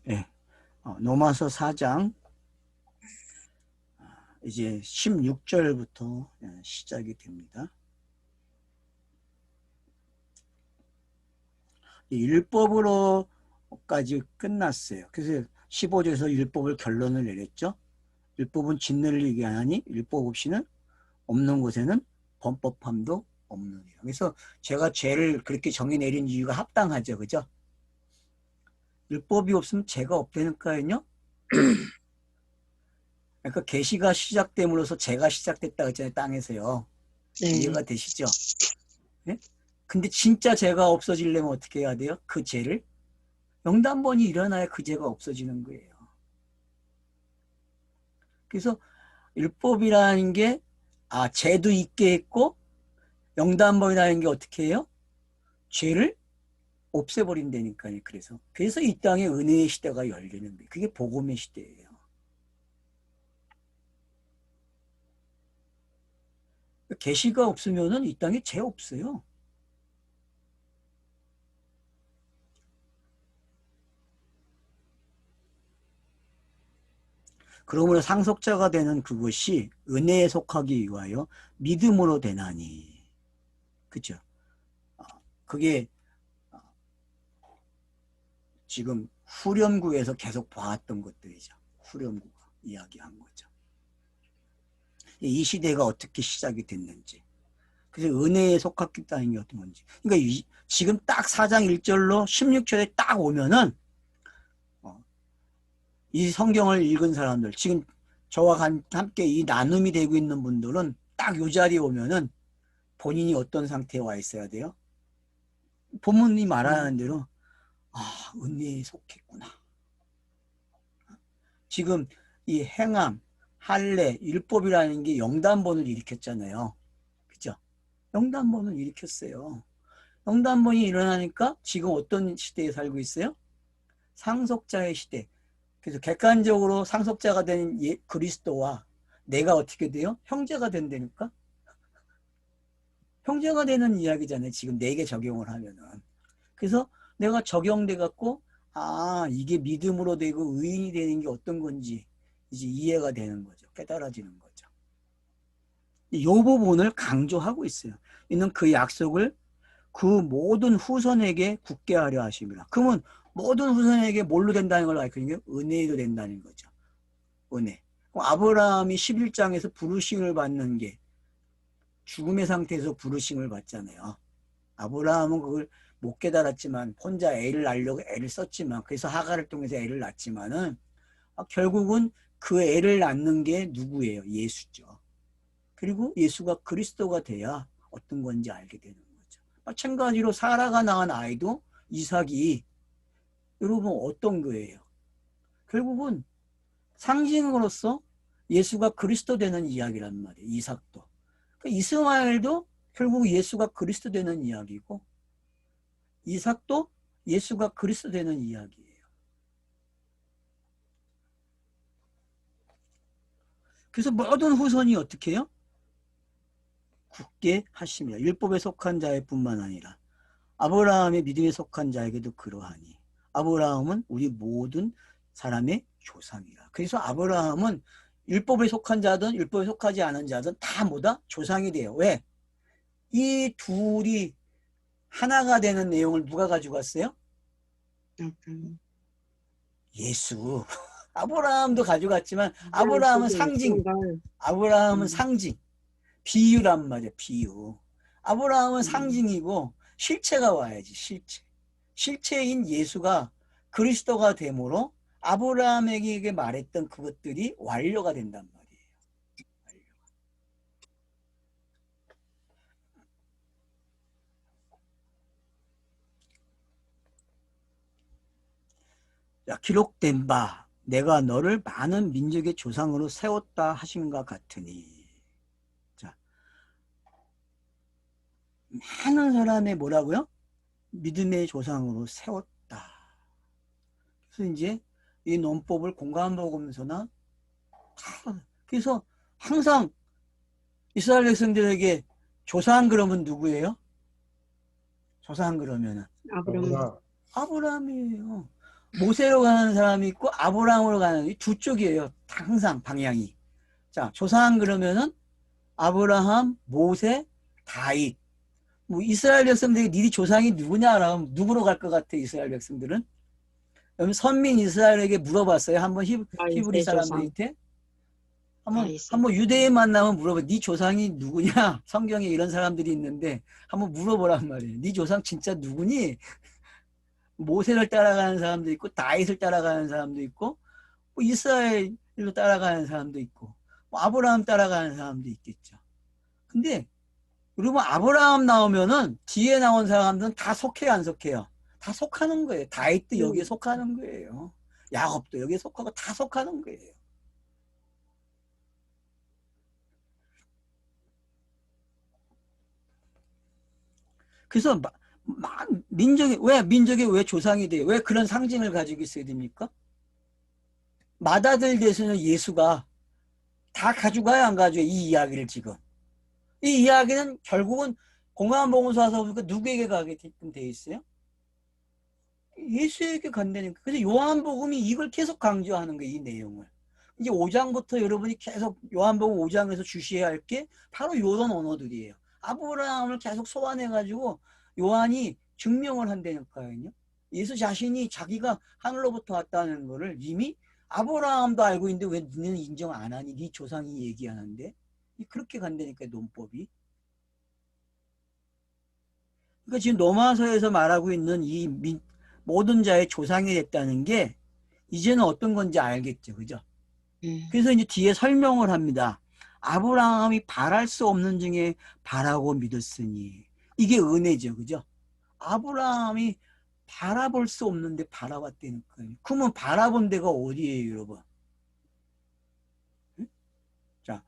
예, 로마서 4장 이제 16절부터 시작이 됩니다. 율법으로까지 끝났어요. 그래서 15절에서 율법을 결론을 내렸죠. 율법은 진리를 얘기하니 율법 없이는 없는 곳에는 범법함도 없느니라. 그래서 제가 죄를 그렇게 정의 내린 이유가 합당하죠. 그죠? 율법이 없으면 죄가 없다니까요. 그러니까 계시가 시작됨으로써 죄가 시작됐다 그랬잖아요. 땅에서요. 네. 이해가 되시죠? 네? 근데 진짜 죄가 없어지려면 어떻게 해야 돼요? 그 죄를 영단번이 일어나야 그 죄가 없어지는 거예요. 그래서 율법이라는 게 죄도 있게 했고 영단번이라는 게 어떻게 해요? 죄를 없애버린다니까요. 그래서 이 땅에 은혜의 시대가 열리는 거예요. 그게 복음의 시대예요. 계시가 없으면은 이 땅에 죄 없어요. 그러므로 상속자가 되는 그것이 은혜에 속하기 위하여 믿음으로 되나니. 그죠? 그게 지금 후렴구에서 계속 봐왔던 것들이죠. 후렴구가 이야기한 거죠. 이 시대가 어떻게 시작이 됐는지. 그래서 은혜에 속했다는 게 어떤 건지. 그러니까 지금 딱 4장 1절로 16절에 딱 오면은 이 성경을 읽은 사람들, 지금 저와 함께 이 나눔이 되고 있는 분들은 딱 이 자리에 오면은 본인이 어떤 상태에 와 있어야 돼요? 본문이 말하는 대로 은혜에 속했구나. 지금 이 행함, 할례, 율법이라는 게 영단본을 일으켰잖아요. 그죠? 영단본을 일으켰어요. 영단본이 일어나니까 지금 어떤 시대에 살고 있어요? 상속자의 시대. 그래서 객관적으로 상속자가 된 그리스도와 내가 어떻게 돼요? 형제가 된다니까? 형제가 되는 이야기잖아요. 지금 내게 적용을 하면은. 그래서 내가 적용돼 갖고 이게 믿음으로 되고 의인이 되는 게 어떤 건지 이제 이해가 되는 거죠. 깨달아지는 거죠. 이 부분을 강조하고 있어요. 이는 그 약속을 그 모든 후손에게 굳게 하려 하십니다. 그러면 모든 후손에게 뭘로 된다는 걸 알거든요. 은혜로 된다는 거죠. 은혜. 아브라함이 11장에서 부르심을 받는 게 죽음의 상태에서 부르심을 받잖아요. 아브라함은 그걸 못 깨달았지만 혼자 애를 낳으려고 애를 썼지만 그래서 하갈을 통해서 애를 낳지만은 결국은 그 애를 낳는 게 누구예요? 예수죠. 그리고 예수가 그리스도가 돼야 어떤 건지 알게 되는 거죠. 마찬가지로 사라가 낳은 아이도 이삭이 여러분 어떤 거예요? 결국은 상징으로서 예수가 그리스도 되는 이야기란 말이에요. 이삭도. 이스마엘도 결국 예수가 그리스도 되는 이야기고 이삭도 예수가 그리스도 되는 이야기예요. 그래서 모든 후손이 어떻게 해요? 굳게 하십니다. 율법에 속한 자의 뿐만 아니라 아브라함의 믿음에 속한 자에게도 그러하니 아브라함은 우리 모든 사람의 조상이라. 그래서 아브라함은 율법에 속한 자든 율법에 속하지 않은 자든 다 뭐다? 조상이 돼요. 왜? 이 둘이 하나가 되는 내용을 누가 가지고 왔어요? 예수. 아브라함도 가져갔지만 아브라함은 상징, 비유란 말이야. 비유. 아브라함은 상징이고 실체가 와야지. 실체인 예수가 그리스도가 되므로 아브라함에게 말했던 그것들이 완료가 된단 말이에요. 기록된 바 내가 너를 많은 민족의 조상으로 세웠다 하신것 같으니. 자, 많은 사람의 뭐라고요? 믿음의 조상으로 세웠다. 그래서 이제 이 논법을 공간복음서나 그래서 항상 이스라엘 백성들에게 조상 그러면 누구예요? 조상 그러면은 아브라함. 아브라함이에요. 모세로 가는 사람이 있고 아브라함으로 가는 이 두 쪽이에요. 항상 방향이. 자, 조상 그러면은 아브라함, 모세, 다윗. 뭐 이스라엘 백성들이 니네 조상이 누구냐? 라면 누구로 갈 것 같아? 이스라엘 백성들은? 그럼 선민 이스라엘에게 물어봤어요. 한번 히브리 다윗의 조상, 사람들한테 다윗의 한번 조상. 유대인 만나면 물어봐. 네 조상이 누구냐? 성경에 이런 사람들이 있는데 한번 물어보란 말이에요. 네 조상 진짜 누구니? 모세를 따라가는 사람도 있고 다윗을 따라가는 사람도 있고 뭐 이스라엘로 따라가는 사람도 있고 뭐 아브라함 따라가는 사람도 있겠죠. 근데 그러면 아브라함 나오면은 뒤에 나온 사람들은 다 속해요, 안 속해요? 다 속하는 거예요. 다윗도 여기에 음, 속하는 거예요. 야곱도 여기에 속하고 다 속하는 거예요. 그래서 민족이 왜 조상이 돼요? 왜 그런 상징을 가지고 있어야 됩니까? 맏아들 되시는 예수가 다 가져가요, 안 가져요? 이 이야기를 지금. 이 이야기는 결국은 공안복음서 와서 보니까 누구에게 가게끔 돼 있어요? 예수에게 간다니까. 그래서 요한복음이 이걸 계속 강조하는 거예요, 이 내용을. 이제 5장부터 여러분이 계속 요한복음 5장에서 주시해야 할 게 바로 이런 언어들이에요. 아브라함을 계속 소환해가지고 요한이 증명을 한다니까요. 예수 자신이 자기가 하늘로부터 왔다는 거를 이미 아브라함도 알고 있는데 왜 너는 인정 안 하니? 네 조상이 얘기하는데. 그렇게 간다니까, 논법이. 그러니까 지금 로마서에서 말하고 있는 이 모든 자의 조상이 됐다는 게 이제는 어떤 건지 알겠죠. 그죠? 음, 그래서 이제 뒤에 설명을 합니다. 아브라함이 바랄 수 없는 중에 바라고 믿었으니. 이게 은혜죠. 그죠? 아브라함이 바라볼 수 없는데 바라봤다니까요. 그러면 바라본 데가 어디예요, 여러분? 자,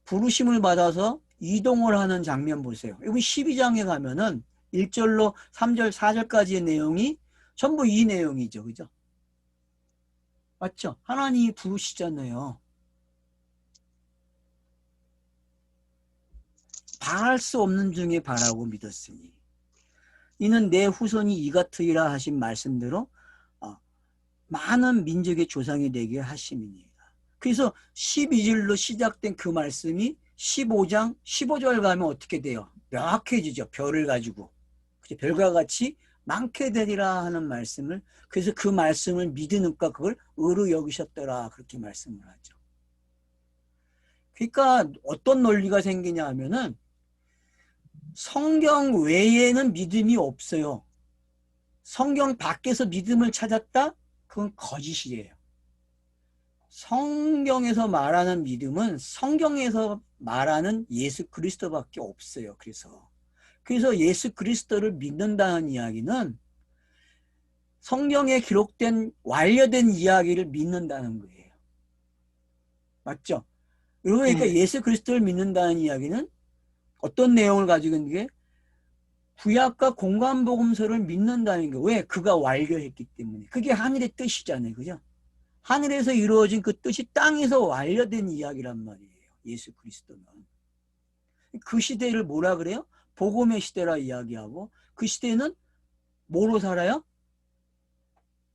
부르심을 받아서 이동을 하는 장면 보세요. 여기 12장에 가면은 1절로 3절, 4절까지의 내용이 전부 이 내용이죠. 그죠? 맞죠? 하나님이 부르시잖아요. 바랄 수 없는 중에 바라고 믿었으니 이는 내 후손이 이 같으리라 하신 말씀대로 많은 민족의 조상이 되게 하심이니이다. 그래서 12절로 시작된 그 말씀이 15장 15절 가면 어떻게 돼요? 명확해지죠. 별을 가지고. 별과 같이 많게 되리라 하는 말씀을, 그래서 그 말씀을 믿으니까 그걸 의로 여기셨더라 그렇게 말씀을 하죠. 그러니까 어떤 논리가 생기냐 하면은 성경 외에는 믿음이 없어요. 성경 밖에서 믿음을 찾았다? 그건 거짓이에요. 성경에서 말하는 믿음은 성경에서 말하는 예수 그리스도밖에 없어요. 그래서 예수 그리스도를 믿는다는 이야기는 성경에 기록된 완료된 이야기를 믿는다는 거예요. 맞죠? 그러니까 네. 예수 그리스도를 믿는다는 이야기는 어떤 내용을 가지고 있는 게 구약과 공관복음서를 믿는다는 게 왜? 그가 완료했기 때문에. 그게 하늘의 뜻이잖아요. 그죠? 하늘에서 이루어진 그 뜻이 땅에서 완료된 이야기란 말이에요. 예수 그리스도는. 그 시대를 뭐라 그래요? 복음의 시대라 이야기하고 그 시대는 뭐로 살아요?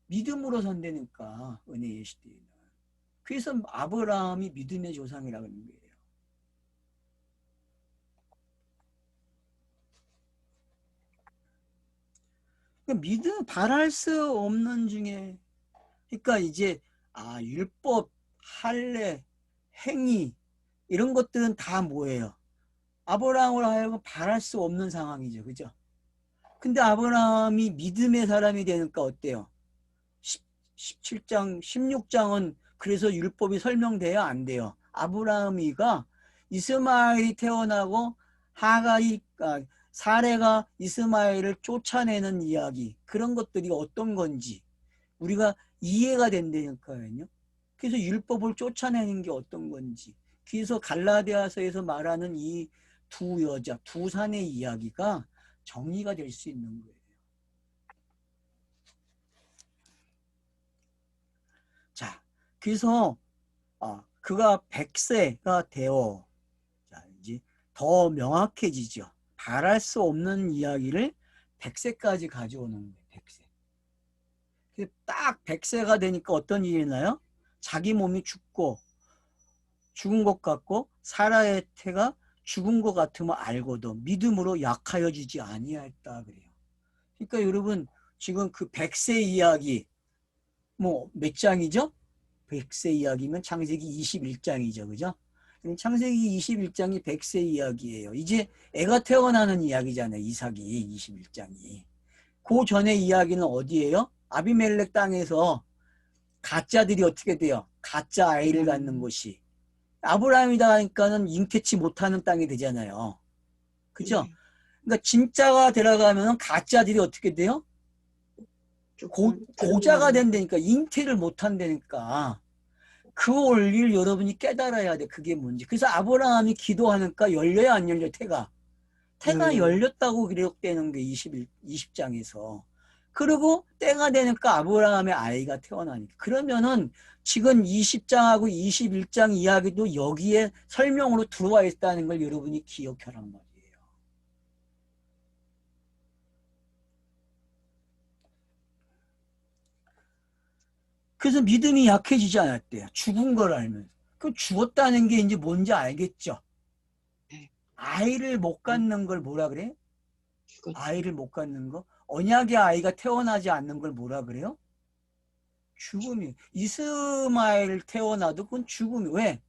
믿음으로 산다니까 은혜의 시대에는. 그래서 아브라함이 믿음의 조상이라고 하는 거예요. 그러니까 믿음 바랄 수 없는 중에 그러니까 이제 율법, 할례, 행위 이런 것들은 다 뭐예요? 아브라함을 하여금 바랄 수 없는 상황이죠. 그죠? 근데 아브라함이 믿음의 사람이 되니까 어때요? 17장, 16장은 그래서 율법이 설명돼요? 안 돼요? 아브라함이가 이스마엘이 태어나고 하가이, 사레가 이스마엘을 쫓아내는 이야기 그런 것들이 어떤 건지 우리가 이해가 된다니까요. 그래서 율법을 쫓아내는 게 어떤 건지. 그래서 갈라디아서에서 말하는 이 두 여자, 두 산의 이야기가 정리가 될 수 있는 거예요. 자, 그래서 그가 100세가 되어 자, 이제 더 명확해지죠. 바랄 수 없는 이야기를 100세까지 가져오는 거예요. 100세. 딱 100세가 되니까 어떤 일이 나요? 자기 몸이 죽은 것 같고 사라의 태가 죽은 것 같으면 알고도 믿음으로 약하여지지 아니하였다 그래요. 그러니까 여러분 지금 그 100세 이야기 뭐 몇 장이죠? 100세 이야기면 창세기 21장이죠. 그죠? 창세기 21장이 100세 이야기예요. 이제 애가 태어나는 이야기잖아요. 이삭이 21장이. 그 전에 이야기는 어디예요? 아비멜렉 땅에서 가짜들이 어떻게 돼요? 가짜 아이를 갖는 곳이. 아브라함이다 하니까는 잉태치 못하는 땅이 되잖아요. 그죠? 그러니까 진짜가 들어가면 가짜들이 어떻게 돼요? 고자가 된다니까, 잉태를 못한다니까. 그 원리를 여러분이 깨달아야 돼. 그게 뭔지. 그래서 아브라함이 기도하니까 열려야 안 열려, 태가. 태가 열렸다고 기록되는 게 20장에서. 그리고 때가 되니까 아브라함의 아이가 태어나니까. 그러면은 지금 20장하고 21장 이야기도 여기에 설명으로 들어와 있다는 걸 여러분이 기억하란 말이에요. 그래서 믿음이 약해지지 않았대요. 죽은 걸 알면서. 그 죽었다는 게 이제 뭔지 알겠죠? 아이를 못 갖는 걸 뭐라 그래? 아이를 못 갖는 거? 언약의 아이가 태어나지 않는 걸 뭐라 그래요? 죽음이. 이스마엘 태어나도 그건 죽음이. 왜?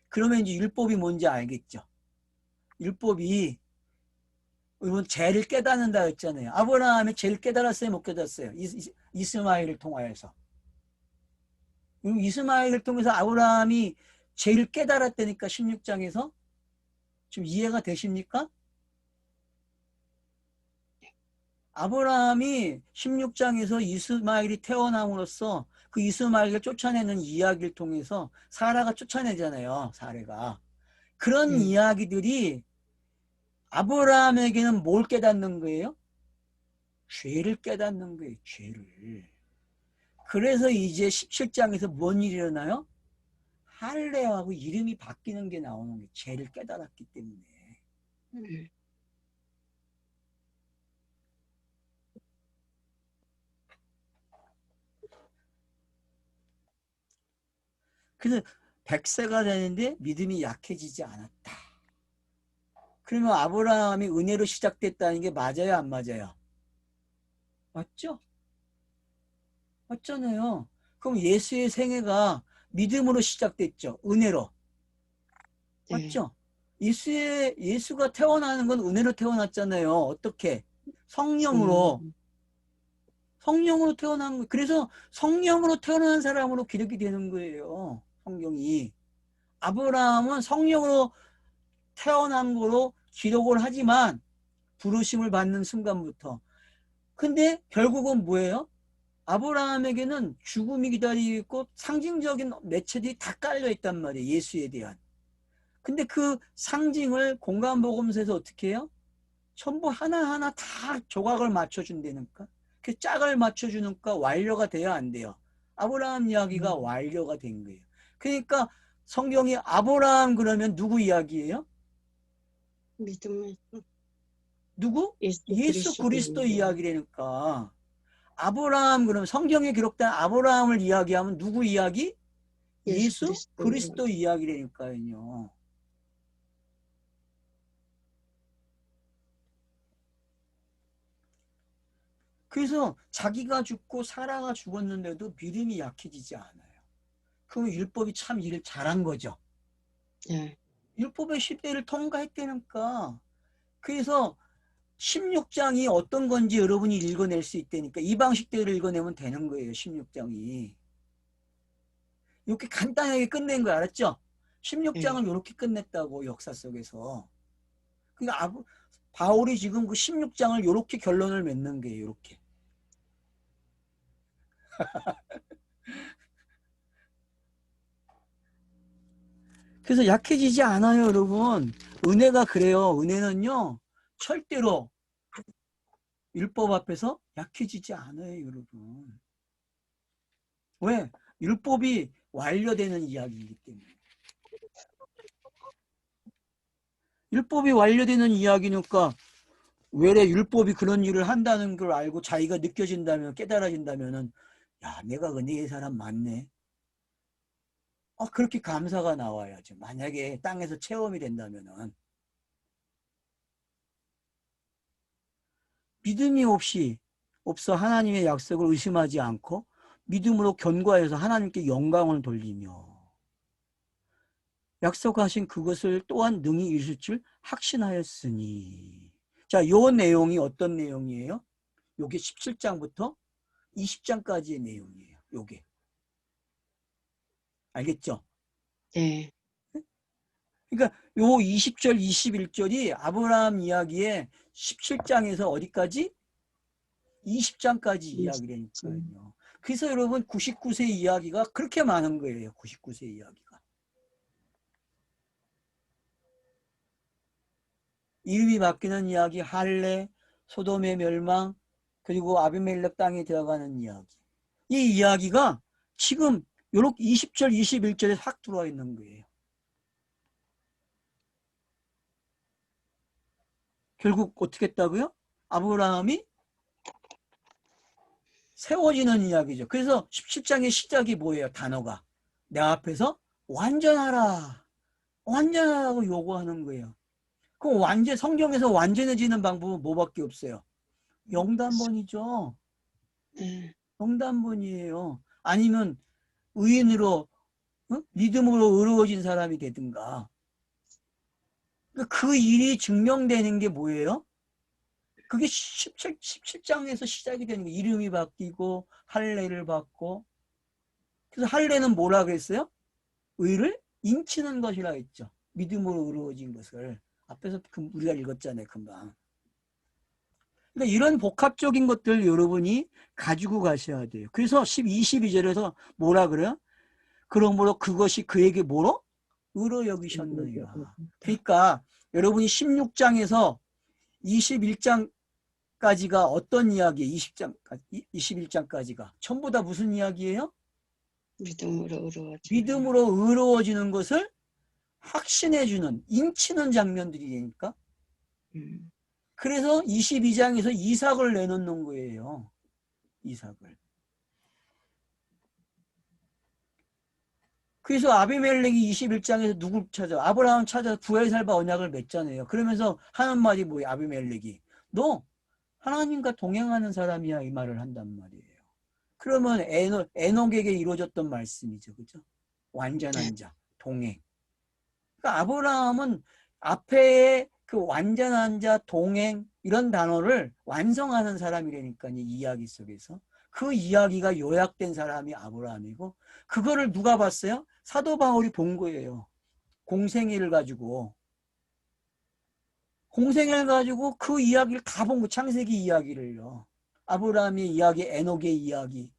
그러면 이제 율법이 뭔지 알겠죠? 율법이 여러분 죄를 깨닫는다 했잖아요. 아브라함이 죄를 깨달았어요? 못 깨달았어요? 이스마엘을 통하여서. 이스마엘을 통해서 아브라함이 죄를 깨달았다니까 16장에서. 지금 이해가 되십니까? 아브라함이 16장에서 이스마엘이 태어남으로써 그 이스마엘을 쫓아내는 이야기를 통해서 사라가 쫓아내잖아요. 사례가. 그런 이야기들이 아브라함에게는 뭘 깨닫는 거예요? 죄를 깨닫는 거예요. 죄를. 그래서 이제 17장에서 뭔 일이 일어나요? 할례하고 이름이 바뀌는 게 나오는 거예요. 죄를 깨달았기 때문에. 그래서 100세가 되는데 믿음이 약해지지 않았다. 그러면 아브라함이 은혜로 시작됐다는 게 맞아요? 안 맞아요? 맞죠? 맞잖아요. 그럼 예수의 생애가 믿음으로 시작됐죠. 은혜로. 맞죠? 예수가 태어나는 건 은혜로 태어났잖아요. 어떻게? 성령으로. 성령으로 태어난 거예요. 그래서 성령으로 태어난 사람으로 기록이 되는 거예요. 성경이. 아브라함은 성령으로 태어난 거로 기록을 하지만 부르심을 받는 순간부터. 근데 결국은 뭐예요? 아브라함에게는 죽음이 기다리고 있고 상징적인 매체들이 다 깔려 있단 말이에요. 예수에 대한. 근데 그 상징을 공간복음서에서 어떻게 해요? 전부 하나하나 다 조각을 맞춰준다니까. 그 짝을 맞춰주니까 완료가 돼야 안 돼요. 아브라함 이야기가 완료가 된 거예요. 그러니까 성경이 아브라함 그러면 누구 이야기예요? 믿음을 누구? 예수 그리스도 이야기라니까. 아브라함 그러면 성경에 기록된 아브라함을 이야기하면 누구 이야기? 예수 그리스도 이야기라니까요. 그래서 자기가 죽고 사라가 죽었는데도 믿음이 약해지지 않아요. 그럼 율법이 참 일을 잘한 거죠. 율법의 시대를 통과했다니까. 그래서 16장이 어떤 건지 여러분이 읽어낼 수 있다니까. 이 방식대로 읽어내면 되는 거예요. 16장이. 이렇게 간단하게 끝낸 거 알았죠? 16장을 이렇게 끝냈다고 역사 속에서. 그러니까 바울이 지금 그 16장을 이렇게 결론을 맺는 거예요. 이렇게. 그래서 약해지지 않아요, 여러분. 은혜가 그래요. 은혜는요, 절대로 율법 앞에서 약해지지 않아요, 여러분. 왜? 율법이 완료되는 이야기이기 때문에. 율법이 완료되는 이야기니까 왜 율법이 그런 일을 한다는 걸 알고 자기가 느껴진다면, 깨달아진다면 야, 내가 은혜의 사람 맞네. 그렇게 감사가 나와야죠. 만약에 땅에서 체험이 된다면은. 믿음이 없어 하나님의 약속을 의심하지 않고 믿음으로 견고하여서 하나님께 영광을 돌리며 약속하신 그것을 또한 능히 이루실 줄 확신하였으니. 자, 요 내용이 어떤 내용이에요? 요게 17장부터 20장까지의 내용이에요. 요게. 알겠죠? 네. 그러니까 요 20절, 21절이 아브라함 이야기의 17장에서 어디까지? 20장까지 이야기를 하니까요. 그래서 여러분 99세 이야기가 그렇게 많은 거예요. 99세 이야기가. 이름이 바뀌는 이야기, 할례, 소돔의 멸망, 그리고 아비멜렉 땅에 들어가는 이야기. 이 이야기가 지금 요렇게 20절, 21절에 확 들어와 있는 거예요. 결국 어떻게 했다고요? 아브라함이 세워지는 이야기죠. 그래서 17장의 시작이 뭐예요? 단어가. 내 앞에서 완전하라. 완전하라고 요구하는 거예요. 그 성경에서 완전해지는 방법은 뭐밖에 없어요? 영단번이죠. 네. 영단번이에요. 아니면 의인으로, 믿음으로 의로워진 사람이 되든가. 그 일이 증명되는 게 뭐예요? 그게 17장에서 시작이 되는 거예요. 이름이 바뀌고 할례를 받고. 그래서 할례는 뭐라 그랬어요? 의를 인치는 것이라 했죠. 믿음으로 의로워진 것을. 앞에서 우리가 읽었잖아요. 금방. 그러니까 이런 복합적인 것들 여러분이 가지고 가셔야 돼요. 그래서 22절에서 뭐라 그래요? 그러므로 그것이 그에게 뭐로? 의로 여기셨느니라. 그러니까 여러분이 16장에서 21장까지가 어떤 이야기예요? 21장까지가. 전부 다 무슨 이야기예요? 믿음으로 의로워지. 믿음으로 의로워지는 것을 확신해주는, 인치는 장면들이니까. 그래서 22장에서 이삭을 내놓는 거예요. 이삭을. 그래서 아비멜렉이 21장에서 누굴 찾아? 아브라함 찾아서 부엘살바 언약을 맺잖아요. 그러면서 하는 말이 뭐예요? 아비멜렉이. 너 하나님과 동행하는 사람이야. 이 말을 한단 말이에요. 그러면 에녹에게 이루어졌던 말씀이죠. 그죠? 완전한 자, 동행. 그러니까 아브라함은 앞에 그 완전한 자, 동행 이런 단어를 완성하는 사람이라니까요. 이 이야기 속에서. 그 이야기가 요약된 사람이 아브라함이고 그거를 누가 봤어요? 사도 바울이 본 거예요. 공생애를 가지고. 공생애를 가지고 그 이야기를 다 본 거. 창세기 이야기를요. 아브라함의 이야기, 에녹의 이야기.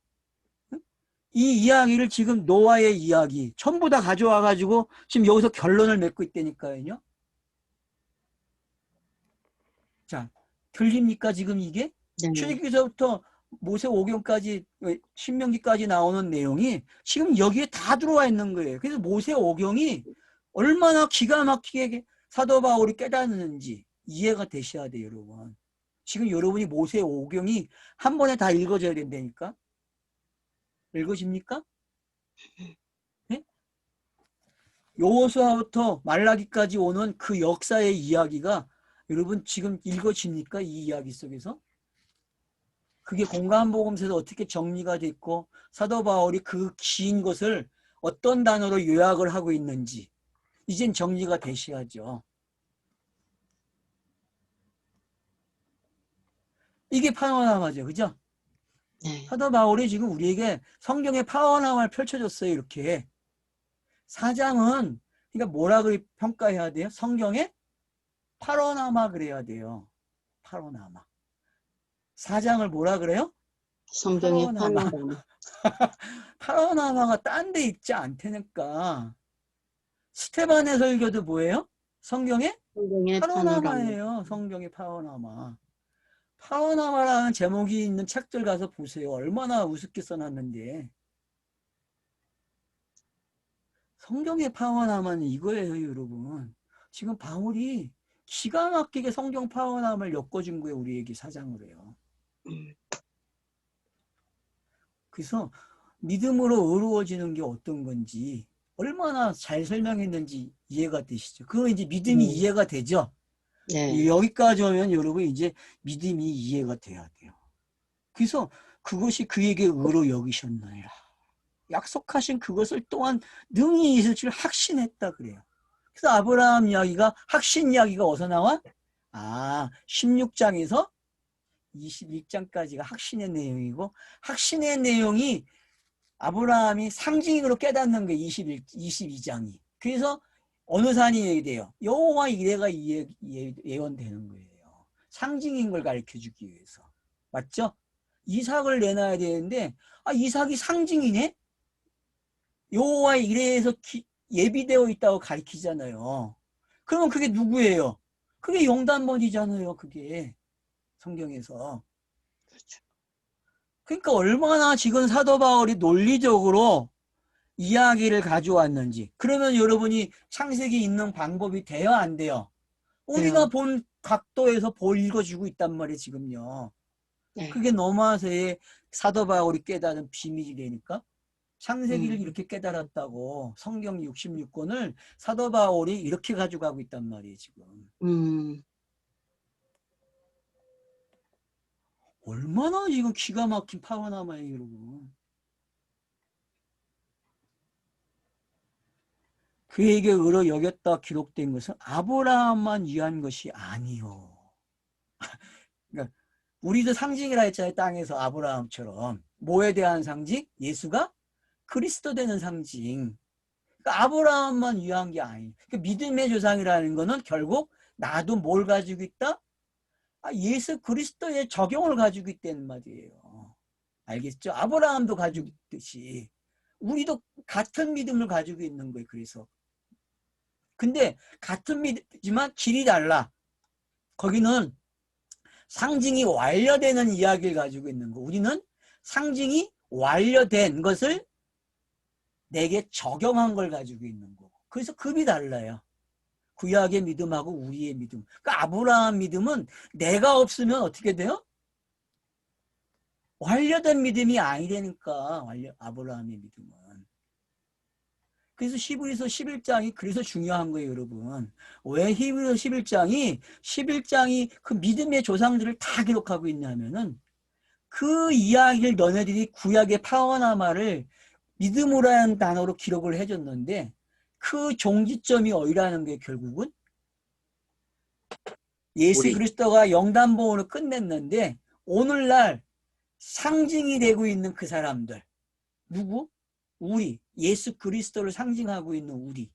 이 이야기를 지금 노아의 이야기 전부 다 가져와가지고 지금 여기서 결론을 맺고 있다니까요. 자, 들립니까 지금 이게? 네. 출애굽기서부터 모세오경까지 신명기까지 나오는 내용이 지금 여기에 다 들어와 있는 거예요. 그래서 모세오경이 얼마나 기가 막히게 사도 바울이 깨닫는지 이해가 되셔야 돼요, 여러분. 지금 여러분이 모세오경이 한 번에 다 읽어져야 된다니까. 읽으십니까? 네? 여호수아부터 말라기까지 오는 그 역사의 이야기가 여러분 지금 읽어집니까? 이 이야기 속에서? 그게 공간복음서에서 어떻게 정리가 됐고 사도 바울이 그 긴 것을 어떤 단어로 요약을 하고 있는지 이젠 정리가 되셔야죠. 이게 파노라마죠. 그죠? 네. 사도 바울이 지금 우리에게 성경의 파노라마를 펼쳐줬어요. 이렇게. 사장은 그러니까 뭐라 평가해야 돼요? 성경의 파노라마 그래야 돼요. 파노라마. 사장을 뭐라 그래요? 성경의 파노라마. 파노라마. 파노라마가 딴 데 있지 않다니까. 스테반의 설교도 뭐예요? 성경의 성경의 파노라마. 파노라마예요. 성경의 파노라마. 파노라마라는 제목이 있는 책들 가서 보세요. 얼마나 우습게 써놨는데. 성경의 파노라마는 이거예요, 여러분. 지금 바울이 기가 막히게 성경 파노라마를 엮어준 거예요. 우리에게 사장으로 해요. 그래서 믿음으로 의로워지는 게 어떤 건지 얼마나 잘 설명했는지 이해가 되시죠? 그거 이제 믿음이 이해가 되죠? 네. 여기까지 오면 여러분 이제 믿음이 이해가 돼야 돼요. 그래서 그것이 그에게 의로 여기셨나이라. 약속하신 그것을 또한 능히 있을 줄 확신했다 그래요. 그래서 아브라함 이야기가 확신 이야기가 어디서 나와? 16장에서 21장까지가 확신의 내용이고 확신의 내용이 아브라함이 상징으로 깨닫는 게 22장이. 그래서 어느 산이 얘기돼요? 여호와 이레가 예언되는 거예요. 상징인 걸 가르쳐주기 위해서. 맞죠? 이삭을 내놔야 되는데 이삭이 상징이네? 여호와 이레에서 예비되어 있다고 가르치잖아요. 그러면 그게 누구예요? 그게 용단번이잖아요. 그게 성경에서. 그렇죠. 그러니까 얼마나 지금 사도 바울이 논리적으로 이야기를 가져왔는지. 그러면 여러분이 창세기 읽는 방법이 돼요? 안 돼요? 우리가 돼요. 본 각도에서 읽어주고 있단 말이에요. 지금요. 네. 그게 넘어서의 사도 바울이 깨달은 비밀이라니까. 창세기를 음. 이렇게 깨달았다고 성경 66권을 사도 바울이 이렇게 가져가고 있단 말이에요. 지금. 음. 얼마나 지금 기가 막힌 파워나마예요. 여러분. 그에게 의로 여겼다 기록된 것은 아브라함만 위한 것이 아니요. 그러니까 우리도 상징이라 했잖아요. 땅에서 아브라함처럼. 뭐에 대한 상징? 예수가 그리스도 되는 상징. 그러니까 아브라함만 위한 게 아니에요. 그러니까 믿음의 조상이라는 거는 결국 나도 뭘 가지고 있다? 예수 그리스도의 적용을 가지고 있다는 말이에요. 알겠죠? 아브라함도 가지고 있듯이 우리도 같은 믿음을 가지고 있는 거예요. 그래서 근데 같은 믿음이지만 길이 달라. 거기는 상징이 완료되는 이야기를 가지고 있는 거. 우리는 상징이 완료된 것을 내게 적용한 걸 가지고 있는 거고. 그래서 급이 달라요. 구약의 믿음하고 우리의 믿음. 그러니까 아브라함 믿음은 내가 없으면 어떻게 돼요? 완료된 믿음이 아니라니까. 아브라함의 믿음은. 그래서 히브리서 11장이 그래서 중요한 거예요, 여러분. 왜 히브리서 11장이 그 믿음의 조상들을 다 기록하고 있냐면은 그 이야기를 너네들이 구약의 파워나마를 믿음으로라는 단어로 기록을 해줬는데 그 종지점이 어디라는 게 결국은 예수 우리. 그리스도가 영단보험을 끝냈는데 오늘날 상징이 되고 있는 그 사람들 누구? 우리 예수 그리스도를 상징하고 있는 우리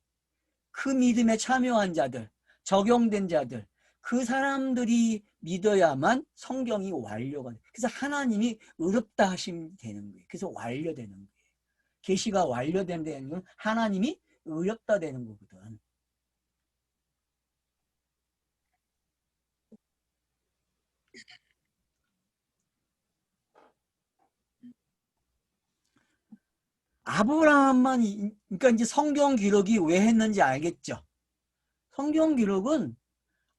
그 믿음에 참여한 자들 적용된 자들 그 사람들이 믿어야만 성경이 완료가 돼. 그래서 하나님이 의롭다 하시면 되는 거예요. 그래서 완료되는 거예요. 계시가 완료된다는 건 하나님이 의롭다 되는 거거든. 아브라함만 그러니까 이제 성경 기록이 왜 했는지 알겠죠? 성경 기록은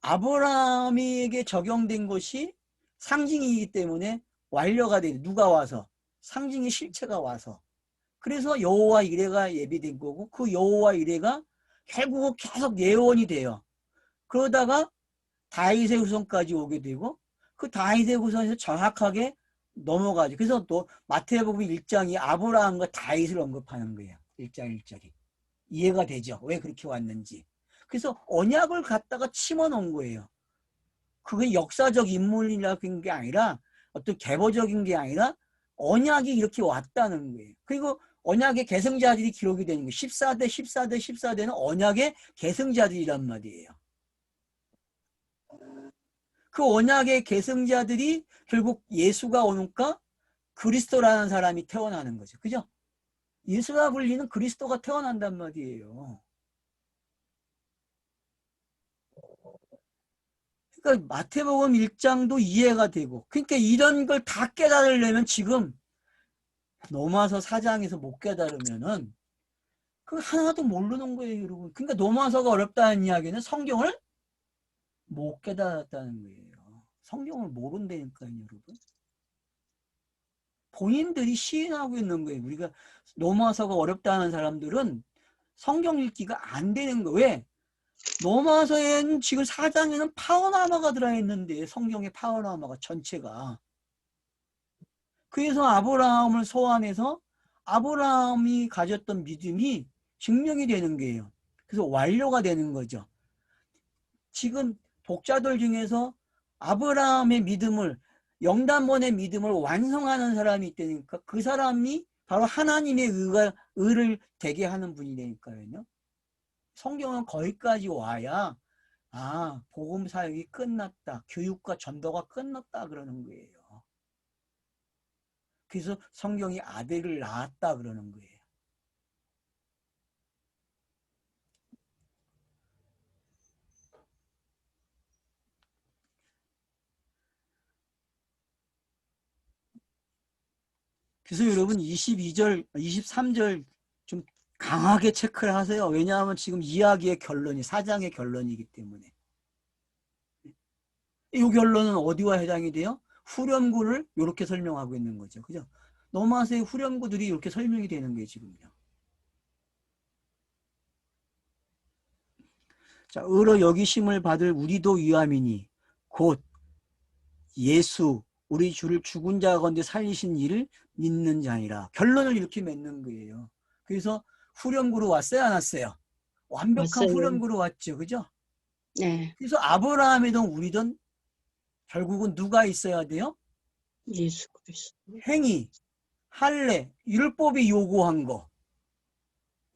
아브라함에게 적용된 것이 상징이기 때문에 완료가 돼. 누가 와서? 상징의 실체가 와서. 그래서 여호와 이레가 예비된 거고 그 여호와 이레가 결국 계속 예언이 돼요. 그러다가 다윗의 후손까지 오게 되고 그 다윗의 후손에서 정확하게 넘어가죠. 그래서 또 마태복음 1장이 아브라함과 다윗을 언급하는 거예요. 1장 1절이. 이해가 되죠. 왜 그렇게 왔는지. 그래서 언약을 갖다가 심어놓은 거예요. 그게 역사적 인물이라는 게 아니라 어떤 계보적인 게 아니라 언약이 이렇게 왔다는 거예요. 그리고 언약의 계승자들이 기록이 되는 거예요. 14대 14대 14대는 언약의 계승자들이란 말이에요. 그 언약의 계승자들이 결국 예수가 오니까 그리스도라는 사람이 태어나는 거죠. 그죠? 예수가 불리는 그리스도가 태어난단 말이에요. 그러니까 마태복음 1장도 이해가 되고 그러니까 이런 걸 다 깨달으려면 지금 로마서 4장에서 못 깨달으면은 그 하나도 모르는 거예요, 여러분. 그러니까 로마서가 어렵다는 이야기는 성경을 못 깨달았다는 거예요. 성경을 모른다니까요, 여러분. 본인들이 시인하고 있는 거예요. 우리가 로마서가 어렵다는 사람들은 성경 읽기가 안 되는 거예요. 왜? 로마서에는 지금 4장에는 파워나마가 들어있는데, 성경의 파워나마가 전체가. 그래서 아브라함을 소환해서 아브라함이 가졌던 믿음이 증명이 되는 거예요. 그래서 완료가 되는 거죠. 지금 독자들 중에서 아브라함의 믿음을, 영단본의 믿음을 완성하는 사람이 있다니까, 그 사람이 바로 하나님의 의를 되게 하는 분이 되니까요. 성경은 거기까지 와야 복음 사역이 끝났다, 교육과 전도가 끝났다 그러는 거예요. 그래서 성경이 아들을 낳았다 그러는 거예요. 그래서 여러분 22절, 23절 좀 강하게 체크를 하세요. 왜냐하면 지금 이야기의 결론이 4장의 결론이기 때문에. 이 결론은 어디와 해당이 돼요? 후렴구를 이렇게 설명하고 있는 거죠. 그죠? 로마서의 후렴구들이 이렇게 설명이 되는 거예요, 지금요. 자, 의로 여기심을 받을 우리도 위함이니 곧 예수 우리 주를 죽은 자 가운데 살리신 이를 믿는 자니라. 결론을 이렇게 맺는 거예요. 그래서 후렴구로 왔어요, 안 왔어요? 완벽한 왔어요. 후렴구로 왔죠, 그죠? 네. 그래서 아브라함이든 우리든 결국은 누가 있어야 돼요? 예수 그리스도. 행위, 할례, 율법이 요구한 거.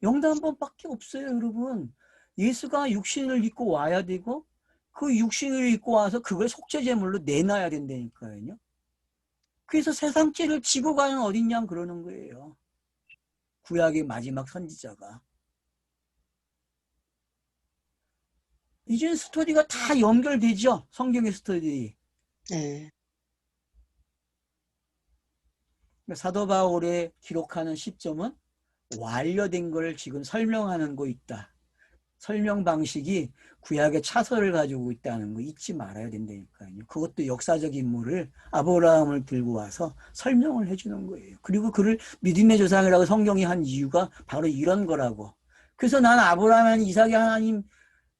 영단번밖에 없어요, 여러분. 예수가 육신을 입고 와야 되고 그 육신을 입고 와서 그걸 속죄제물로 내놔야 된다니까요. 그래서 세상 죄를 지고 가는 어딨냐 그러는 거예요. 구약의 마지막 선지자가. 이제 스토리가 다 연결되죠. 성경의 스토리. 네. 사도 바울의 기록하는 시점은 완료된 걸 지금 설명하는 거 있다. 설명 방식이 구약의 차서를 가지고 있다는 거 잊지 말아야 된다니까요. 그것도 역사적 인물을 아브라함을 들고 와서 설명을 해주는 거예요. 그리고 그를 믿음의 조상이라고 성경이 한 이유가 바로 이런 거라고. 그래서 나는 아브라함, 이삭의 하나님,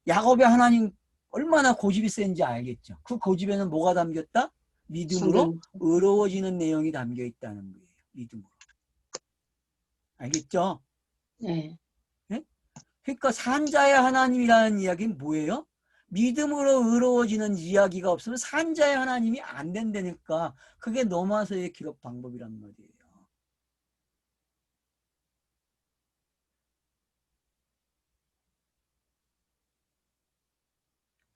야곱의 하나님 얼마나 고집이 센지 알겠죠. 그 고집에는 뭐가 담겼다? 믿음으로 성경. 의로워지는 내용이 담겨 있다는 거예요. 믿음으로. 알겠죠? 네. 네? 그러니까 산자의 하나님이라는 이야기는 뭐예요? 믿음으로 의로워지는 이야기가 없으면 산자의 하나님이 안 된다니까. 그게 로마서의 기록 방법이란 말이에요.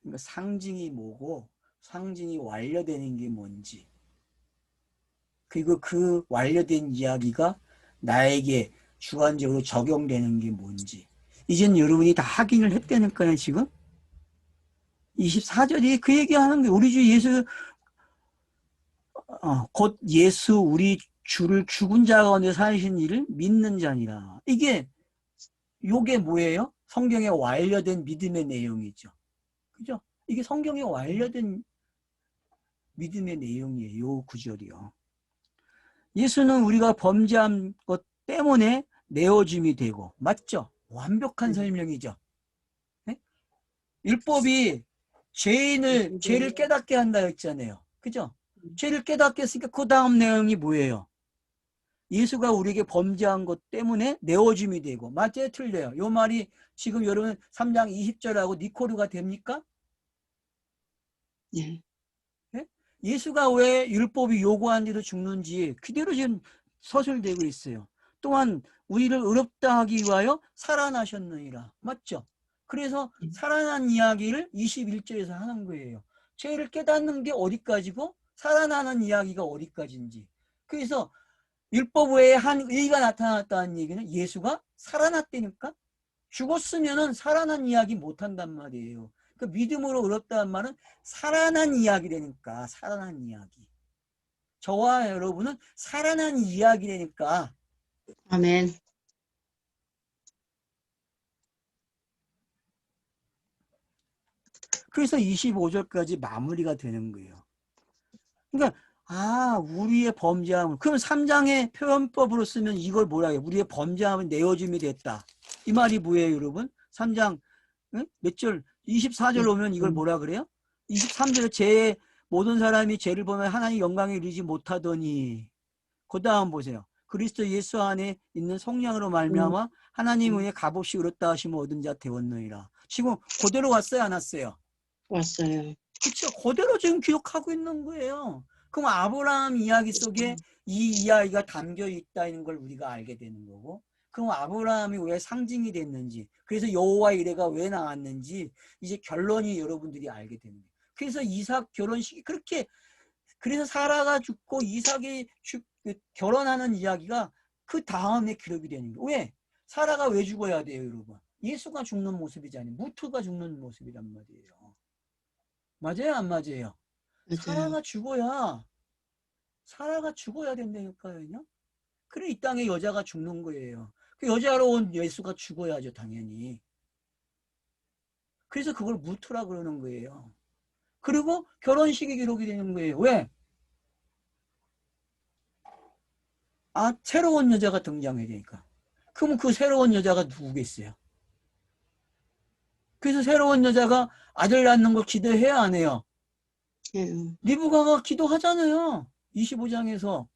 그러니까 상징이 뭐고 상징이 완료되는 게 뭔지, 그리고 그 완료된 이야기가 나에게 주관적으로 적용되는 게 뭔지 이젠 여러분이 다 확인을 했다니까요. 지금 24절이 그 얘기하는 게 우리 주 예수 곧 예수 우리 주를 죽은 자 가운데 살리신 이를 믿는 자니라. 요게 뭐예요? 성경에 완료된 믿음의 내용이죠. 그죠? 이게 성경에 완료된 믿음의 내용이에요. 요 구절이요. 예수는 우리가 범죄한 것 때문에 내어줌이 되고, 맞죠? 완벽한 설명이죠. 네? 율법이 죄를 깨닫게 한다 했잖아요. 그죠? 죄를 깨닫게 했으니까 그 다음 내용이 뭐예요? 예수가 우리에게 범죄한 것 때문에 내어줌이 되고, 맞아요? 틀려요? 요 말이 지금 여러분 3장 20절하고 니코르가 됩니까? 네. 네? 예수가 왜 율법이 요구한 대로 죽는지 그대로 지금 서술되고 있어요. 또한 우리를 의롭다 하기 위하여 살아나셨느니라. 맞죠? 그래서 살아난 이야기를 21절에서 하는 거예요. 죄를 깨닫는 게 어디까지고 살아나는 이야기가 어디까지인지. 그래서 율법 외에 한 의가 나타났다는 얘기는 예수가 살아났다니까? 죽었으면 살아난 이야기 못한단 말이에요. 그 믿음으로 의롭다는 말은 살아난 이야기라니까. 살아난 이야기. 저와 여러분은 살아난 이야기라니까. 아멘. 그래서 25절까지 마무리가 되는 거예요. 그러니까 우리의 범죄함을. 그럼 3장의 표현법으로 쓰면 이걸 뭐라 해요? 우리의 범죄함은 내어줌이 됐다. 이 말이 뭐예요, 여러분? 3장 몇 절? 24절 오면 이걸 뭐라 그래요? 23절에 제 모든 사람이 죄를 범해 하나님 영광에 이르지 못하더니, 그 다음 보세요. 그리스도 예수 안에 있는 성령으로 말미암아 하나님 은혜 값없이 얻었다 하시면 얻은 자 되었느니라. 지금 그대로 왔어요, 안 왔어요? 왔어요. 그렇죠. 그대로 지금 기록하고 있는 거예요. 그럼 아브라함 이야기 속에 이 이야기가 담겨 있다는 걸 우리가 알게 되는 거고, 그럼 아브라함이 왜 상징이 됐는지, 그래서 여호와 이레가 왜 나왔는지 이제 결론이 여러분들이 알게 되는 거예요. 그래서 이삭 결혼식이 그렇게, 그래서 사라가 죽고 이삭이 결혼하는 이야기가 그 다음에 기록이 되는 거예요. 왜? 사라가 왜 죽어야 돼요, 여러분? 예수가 죽는 모습이잖아요. 무트가 죽는 모습이란 말이에요. 맞아요, 안 맞아요? 맞아요. 사라가 죽어야 된다니까요. 그래 이 땅에 여자가 죽는 거예요. 그 여자로 온 예수가 죽어야죠, 당연히. 그래서 그걸 무트라 그러는 거예요. 그리고 결혼식이 기록이 되는 거예요. 왜? 새로운 여자가 등장해야 되니까. 그럼 그 새로운 여자가 누구겠어요? 그래서 새로운 여자가 아들 낳는 걸 기도해야 안 해요? 예. 리브가가 기도하잖아요. 25장에서.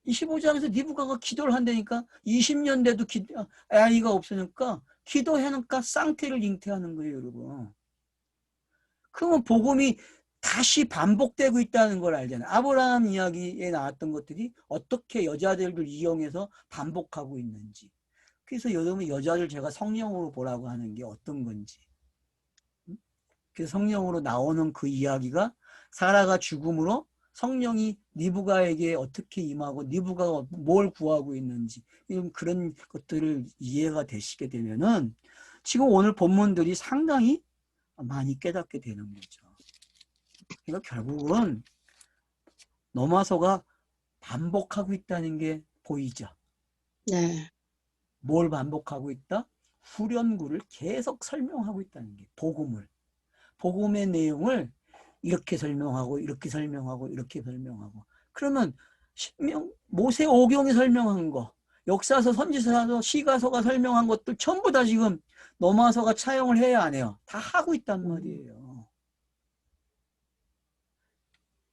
25장에서 리브가가 기도를 한다니까. 20년 돼도 아이가 없으니까 기도해니까 쌍태를 잉태하는 거예요, 여러분. 그러면 복음이 다시 반복되고 있다는 걸 알잖아요. 아브라함 이야기에 나왔던 것들이 어떻게 여자들을 이용해서 반복하고 있는지. 그래서 여러분 여자를 제가 성령으로 보라고 하는 게 어떤 건지. 그 성령으로 나오는 그 이야기가 사라가 죽음으로 성령이 리브가에게 어떻게 임하고 리브가가 뭘 구하고 있는지 이런 그런 것들을 이해가 되시게 되면은 지금 오늘 본문들이 상당히 많이 깨닫게 되는 거죠. 그러니까 결국은 노마소가 반복하고 있다는 게 보이죠. 네. 뭘 반복하고 있다? 후련구를 계속 설명하고 있다는 게 복음의 내용을 이렇게 설명하고 이렇게 설명하고 이렇게 설명하고 그러면 모세 오경이 설명한 거 역사서 선지서서 시가서가 설명한 것들 전부 다 지금 노마서가 차용을 해야 안 해요? 다 하고 있단 말이에요.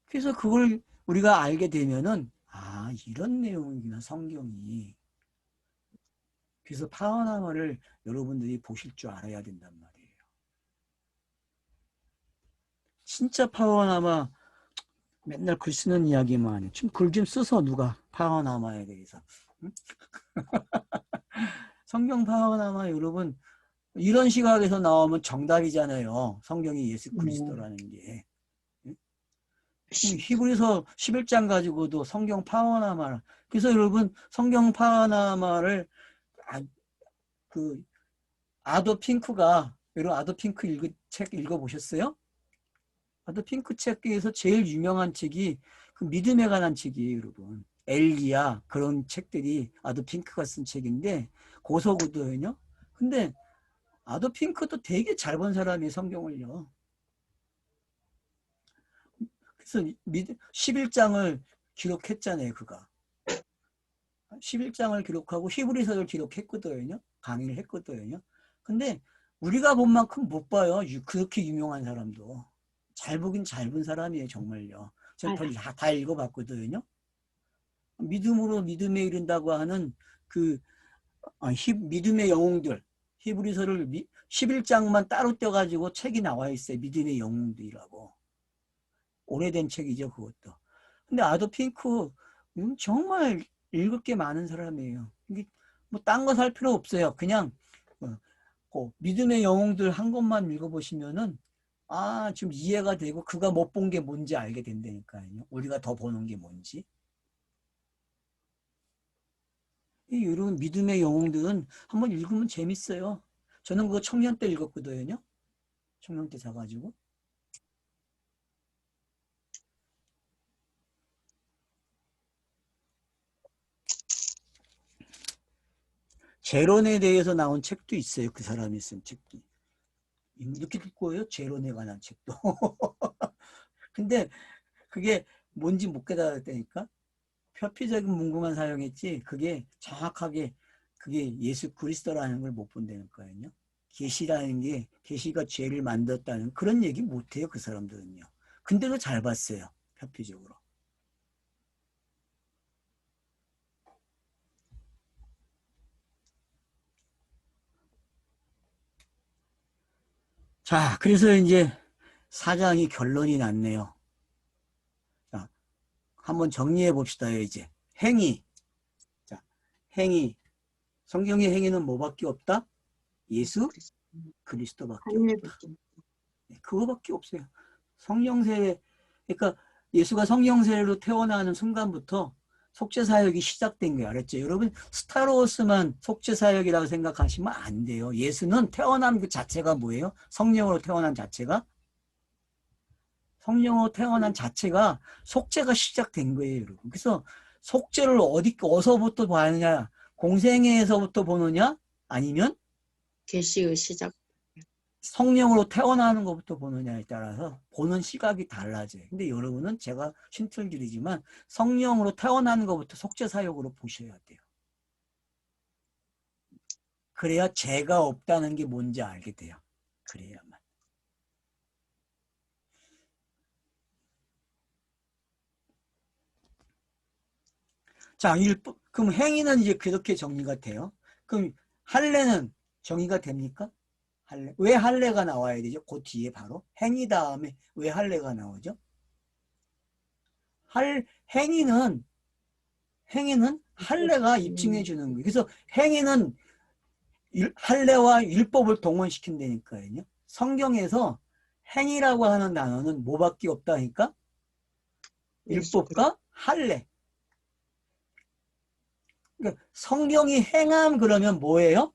그래서 그걸 우리가 알게 되면은 이런 내용이구나 성경이. 그래서 파워나마를 여러분들이 보실 줄 알아야 된단 말이에요. 진짜 파워나마 맨날 글 쓰는 이야기만 해. 좀 글 좀 써서 누가 파워나마에 대해서. 응? 성경 파워나마 여러분 이런 시각에서 나오면 정답이잖아요. 성경이 예수 그리스도라는 게. 응? 히브리서 11장 가지고도 성경 파워나마. 그래서 여러분 성경 파워나마를 아도 핑크가 여러분 아도 핑크 책 읽어보셨어요? 아도 핑크 책 중에서 제일 유명한 책이 그 믿음에 관한 책이에요, 여러분. 엘리야 그런 책들이 아도 핑크가 쓴 책인데 고서구도요. 근데 아도 핑크도 되게 잘 본 사람이 성경을요. 그래서 11장을 기록했잖아요, 그가. 11장을 기록하고 히브리서를 기록했거든요. 강의를 했거든요. 근데 우리가 본 만큼 못 봐요. 그렇게 유명한 사람도. 잘 보긴 잘 본 사람이에요, 정말요. 제가 다 읽어봤거든요. 믿음으로 믿음에 이른다고 하는 믿음의 영웅들. 히브리서를 11장만 따로 떼가지고 책이 나와 있어요. 믿음의 영웅들이라고. 오래된 책이죠, 그것도. 근데 아도 핑크 정말 읽을 게 많은 사람이에요. 이게 뭐 딴 거 살 필요 없어요. 그냥 믿음의 영웅들 한 것만 읽어보시면은 좀 이해가 되고 그가 못 본 게 뭔지 알게 된다니까요. 우리가 더 보는 게 뭔지. 이런 믿음의 영웅들은 한번 읽으면 재밌어요. 저는 그거 청년 때 읽었거든요. 청년 때 사가지고. 제론에 대해서 나온 책도 있어요. 그 사람이 쓴 책도. 이렇게 읽고요. 제론에 관한 책도. 근데 그게 뭔지 못 깨달았다니까. 표피적인 문구만 사용했지 그게 정확하게 그게 예수 그리스도라는 걸 못 본다는 거예요. 계시라는 게 계시가 죄를 만들었다는 그런 얘기 못 해요. 그 사람들은요. 근데도 잘 봤어요. 표피적으로. 자, 그래서 이제 사장이 결론이 났네요. 자, 한번 정리해 봅시다. 이제 행위. 자, 행위. 성경의 행위는 뭐밖에 없다? 예수 그리스도밖에 한 없다. 일밖에. 그거밖에 없어요. 성령세, 그러니까 예수가 성령세로 태어나는 순간부터 속죄사역이 시작된 거예요. 알았죠? 여러분, 스타로스만 속죄사역이라고 생각하시면 안 돼요. 예수는 태어난 그 자체가 뭐예요? 성령으로 태어난 자체가? 성령으로 태어난 자체가 속죄가 시작된 거예요, 여러분. 그래서 속죄를 어디서부터 봐느냐? 공생애에서부터 보느냐? 아니면 계시의 시작. 성령으로 태어나는 것부터 보느냐에 따라서 보는 시각이 달라져요. 근데 여러분은 제가 신틀들이지만 성령으로 태어나는 것부터 속죄사역으로 보셔야 돼요. 그래야 죄가 없다는 게 뭔지 알게 돼요. 그래야만. 자, 그럼 행위는 이제 그렇게 정리가 돼요. 그럼 할례는 정의가 됩니까? 할례. 왜 할례가 나와야 되죠? 그 뒤에 바로 행위 다음에 왜 할례가 나오죠? 행위는 할례가 입증해 주는 거예요. 그래서 행위는 할례와 율법을 동원시킨다니까요. 성경에서 행위라고 하는 단어는 뭐밖에 없다니까? 율법과 할례. 그러니까 성경이 행함 그러면 뭐예요?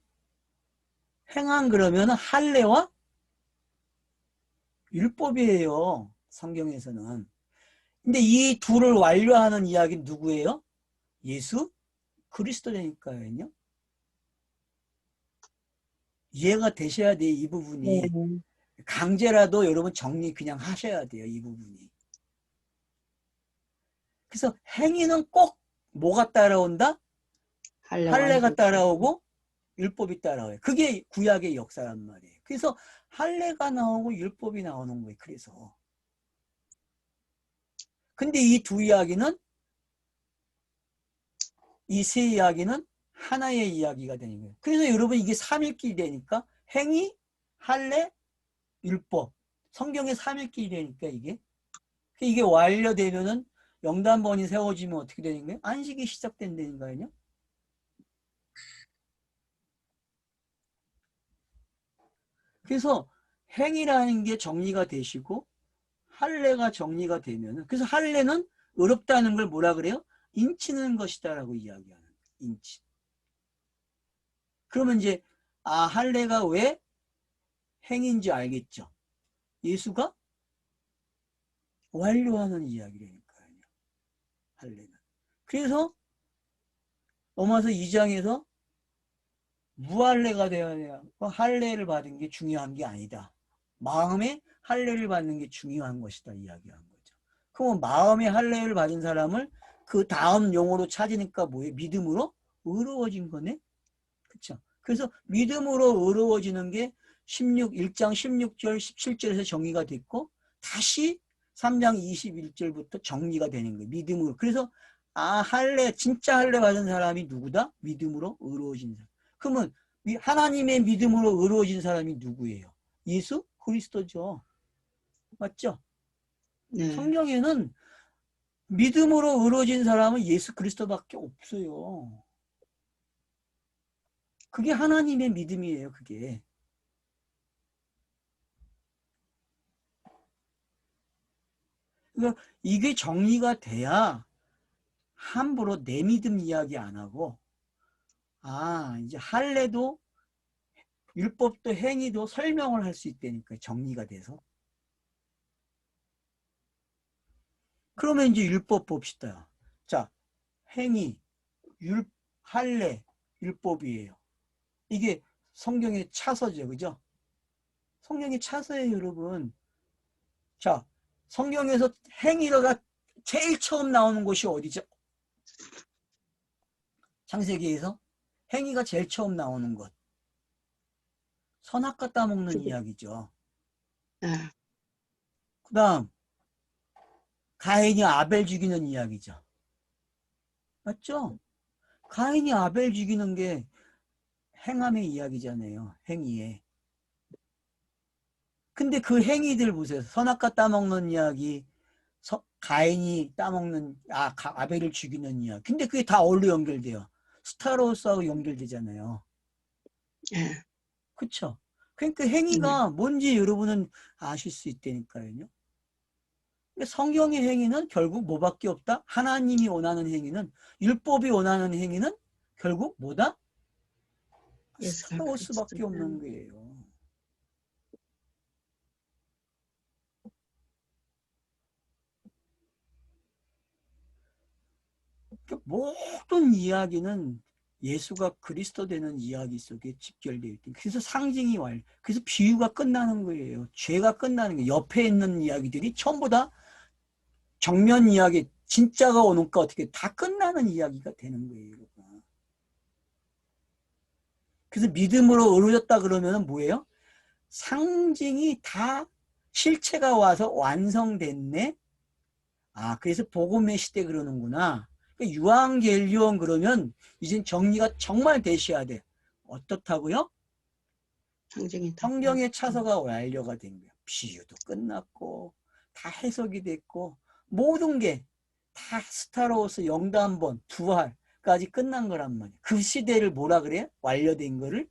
행함 그러면 할례와 율법이에요. 성경에서는. 근데 이 둘을 완료하는 이야기는 누구예요? 예수 그리스도니까요. 이해가 되셔야 돼요. 이 네. 부분이. 강제라도 여러분 정리 그냥 하셔야 돼요. 이 부분이. 그래서 행위는 꼭 뭐가 따라온다? 할례가 따라오고 율법이 따라와요. 그게 구약의 역사란 말이에요. 그래서 할례가 나오고 율법이 나오는 거예요. 그래서. 근데 이 두 이야기는 이 세 이야기는 하나의 이야기가 되는 거예요. 그래서 여러분 이게 삼일끼리 되니까 행위, 할례, 율법. 성경의 삼일끼리 되니까 이게 완료되면은 영단번이 세워지면 어떻게 되는 거예요? 안식이 시작된다는 거예요. 그래서 행위라는 게 정리가 되시고 할례가 정리가 되면은 그래서 할례는 어렵다는 걸 뭐라 그래요? 인치는 것이다라고 이야기하는 거예요. 인치. 그러면 이제 할례가 왜 행인지 알겠죠? 예수가 완료하는 이야기라니까요. 할례는. 그래서 로마서 2장에서 무할례가 되어야 돼요. 할례를 받은 게 중요한 게 아니다. 마음에 할례를 받는 게 중요한 것이다 이야기한 거죠. 그럼 마음에 할례를 받은 사람을 그 다음 용어로 찾으니까 뭐예요? 믿음으로 의로워진 거네. 그렇죠? 그래서 믿음으로 의로워지는 게 1장 16절 17절에서 정의가 됐고 다시 3장 21절부터 정리가 되는 거예요. 믿음으로. 그래서 할례 진짜 할례 받은 사람이 누구다? 믿음으로 의로워진 사람. 그러면 하나님의 믿음으로 의로워진 사람이 누구예요? 예수 그리스도죠. 맞죠? 네. 성경에는 믿음으로 의로워진 사람은 예수 그리스도밖에 없어요. 그게 하나님의 믿음이에요. 그게. 그러니까 이게 정리가 돼야 함부로 내 믿음 이야기 안 하고 이제 할례도 율법도 행위도 설명을 할 수 있다니까 정리가 돼서. 그러면 이제 율법 봅시다. 자, 행위, 할례, 율법이에요. 이게 성경의 차서죠. 그죠? 성경의 차서예요, 여러분. 자, 성경에서 행위가 제일 처음 나오는 곳이 어디죠? 창세기에서 행위가 제일 처음 나오는 것. 선악과 따먹는 그게, 이야기죠. 네. 그 다음 가인이 아벨 죽이는 이야기죠. 맞죠? 가인이 아벨 죽이는 게 행함의 이야기잖아요. 행위에. 근데 그 행위들 보세요. 선악과 따먹는 이야기, 가인이 따먹는, 아벨을 죽이는 이야기. 근데 그게 다 어디로 연결돼요? 스타로스하고 연결되잖아요. 네. 그쵸? 그러니까 네. 행위가 뭔지 여러분은 아실 수 있다니까요. 성경의 행위는 결국 뭐밖에 없다? 하나님이 원하는 행위는, 율법이 원하는 행위는 결국 뭐다? 예수가 스타로스밖에 그리스도다. 없는 거예요. 그러니까 모든 이야기는 예수가 그리스도 되는 이야기 속에 집결되어 있다. 그래서 상징이 그래서 비유가 끝나는 거예요. 죄가 끝나는 거예요. 옆에 있는 이야기들이 전부 다 정면 이야기, 진짜가 오니까 어떻게 다 끝나는 이야기가 되는 거예요. 그래서 믿음으로 의로졌다 그러면 뭐예요? 상징이 다 실체가 와서 완성됐네. 그래서 복음의 시대 그러는구나. 그러니까 유앙겔리온 그러면 이젠 정리가 정말 되셔야 돼. 어떻다고요? 상징이 다 성경의 끝났죠. 차서가 완료가 된 거야. 비유도 끝났고 다 해석이 됐고 모든 게 다 스타로서 영단번 부활까지 끝난 거란 말이야. 그 시대를 뭐라 그래? 완료된 거를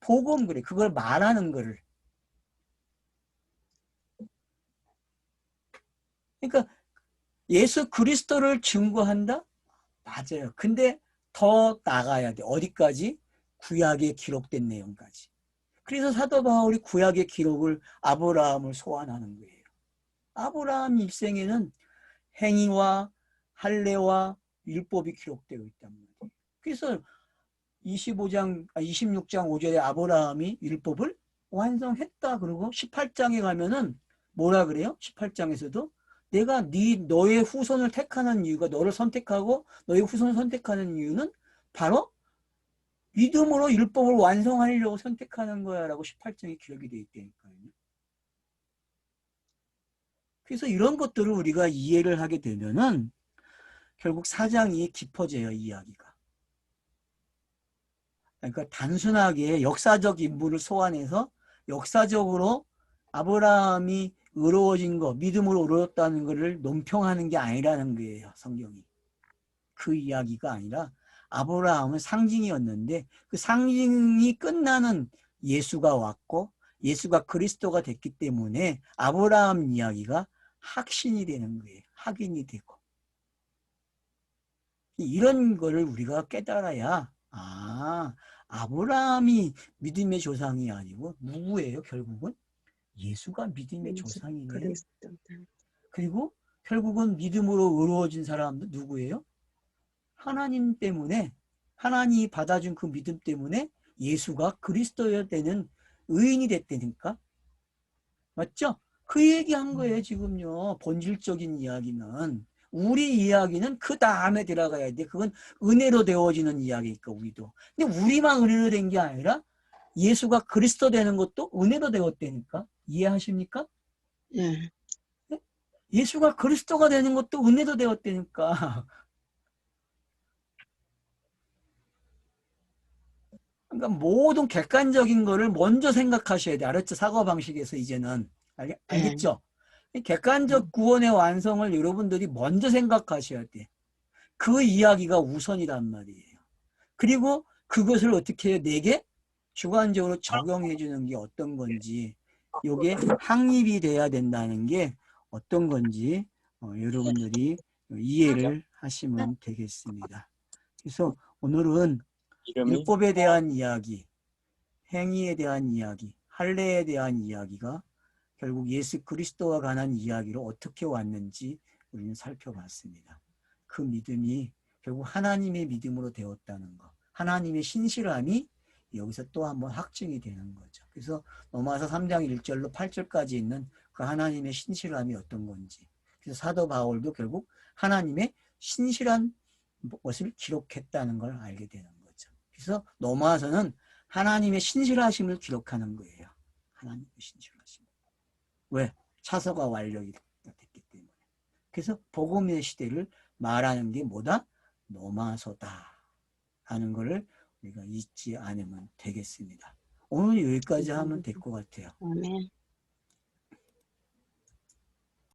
복음 그래. 그걸 말하는 거를. 그러니까 예수 그리스도를 증거한다? 맞아요. 근데 더 나가야 돼. 어디까지? 구약에 기록된 내용까지. 그래서 사도 바울이 구약의 기록을 아브라함을 소환하는 거예요. 아브라함 일생에는 행위와 할례와 율법이 기록되어 있단 말이에요. 그래서 26장 5절에 아브라함이 율법을 완성했다. 그러고 18장에 가면은 뭐라 그래요? 18장에서도 내가 너의 후손을 택하는 이유가 너를 선택하고 너의 후손을 선택하는 이유는 바로 믿음으로 율법을 완성하려고 선택하는 거야 라고 18장에 기록이 되어 있다니까요. 그래서 이런 것들을 우리가 이해를 하게 되면은 결국 사장이 깊어져요, 이야기가. 그러니까 단순하게 역사적 인물을 소환해서 역사적으로 아브라함이 의로워진 거, 믿음으로 의로웠다는 것을 논평하는 게 아니라는 거예요, 성경이. 그 이야기가 아니라 아브라함은 상징이었는데 그 상징이 끝나는 예수가 왔고 예수가 그리스도가 됐기 때문에 아브라함 이야기가 확신이 되는 거예요. 확인이 되고. 이런 거를 우리가 깨달아야 아브라함이 믿음의 조상이 아니고 누구예요? 결국은 예수가 믿음의 예수 조상이네. 그리스도다. 그리고 결국은 믿음으로 의로워진 사람도 누구예요? 하나님 때문에 하나님이 받아준 그 믿음 때문에 예수가 그리스도여 되는 의인이 됐다니까. 맞죠? 그 얘기한 거예요 지금요. 본질적인 이야기는. 우리 이야기는 그 다음에 들어가야 돼. 그건 은혜로 되어지는 이야기니까 우리도. 근데 우리만 은혜로 된 게 아니라 예수가 그리스도 되는 것도 은혜로 되었다니까. 이해하십니까? 네. 예수가 그리스도가 되는 것도 은혜로 되었다니까. 그러니까 모든 객관적인 거를 먼저 생각하셔야 돼. 알았죠? 사고방식에서 이제는. 네. 알겠죠? 객관적 구원의 완성을 여러분들이 먼저 생각하셔야 돼. 그 이야기가 우선이란 말이에요. 그리고 그것을 어떻게 해요? 내게 주관적으로 적용해 주는 게 어떤 건지, 이게 확립이 돼야 된다는 게 어떤 건지 여러분들이 이해를 하시면 되겠습니다. 그래서 오늘은 이름이 율법에 대한 이야기, 행위에 대한 이야기, 할례에 대한 이야기가 결국 예수 그리스도와 관한 이야기로 어떻게 왔는지 우리는 살펴봤습니다. 그 믿음이 결국 하나님의 믿음으로 되었다는 것, 하나님의 신실함이 여기서 또 한번 확증이 되는 거죠. 그래서 로마서 3장 1절로 8절까지 있는 그 하나님의 신실함이 어떤 건지, 그래서 사도 바울도 결국 하나님의 신실한 것을 기록했다는 걸 알게 되는 거죠. 그래서 로마서는 하나님의 신실하심을 기록하는 거예요. 하나님의 신실하심. 왜? 차서가 완료가 됐기 때문에. 그래서 복음의 시대를 말하는 게 뭐다? 로마서다 하는 거를 우리가 잊지 않으면 되겠습니다. 오늘 여기까지 하면 될 것 같아요. 아멘.